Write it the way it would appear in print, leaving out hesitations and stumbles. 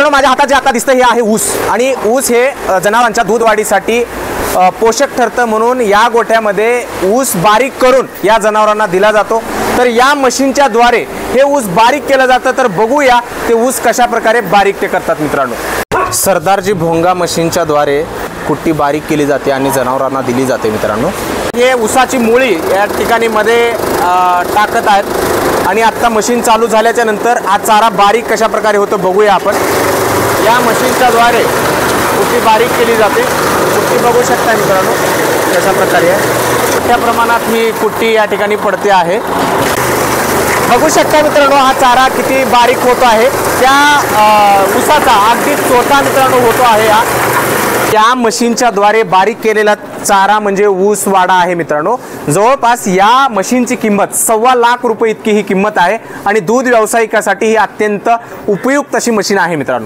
मित्रांनो, माझ्या हातात जे आता दिसतं हे आहे ऊस, आणि ऊस हे जनावरांच्या दूध वाढीसाठी पोषक ठरतं, म्हणून या गोठ्यामध्ये ऊस बारीक करून या जनावरांना दिला जातो। तर या मशीनच्या द्वारे हे ऊस बारीक केलं जातं। तर बघूया ते ऊस कशा प्रकारे बारीक ते करतात मित्रांनो। सरदारजी भोंगा मशीनच्या द्वारे कुट्टी बारीक केली जाते आणि जनावरांना दिली जाते मित्रांनो। हे ऊसाची मुळी या ठिकाणी मध्ये टाकत आहेत आणि आता मशीन चालू झाल्याच्या नंतर हा चारा बारीक कशा प्रकारे होतो बघूया आपण। या मशीनच्या द्वारे कुट्टी बारीक केली जाते। कुट्टी बघू शकता मित्रांनो कशा प्रकारे आहे, मोठ्या प्रमाणात ही कुट्टी या ठिकाणी पडते आहे। बघू शकता मित्रांनो हा चारा किती बारीक होतो आहे, त्या ऊसाचा अगदी चोथा मित्रांनो होतो आहे। या मशीनच्या द्वारे बारीक केलेला चारा म्हणजे ऊस वाडा आहे मित्रांनो। जवळपास या मशीनची किंमत 1.25 लाख रुपये इतकी ही किंमत आहे आणि दूध व्यावसायिकासाठी ही अत्यंत उपयुक्त अशी मशीन आहे मित्रांनो।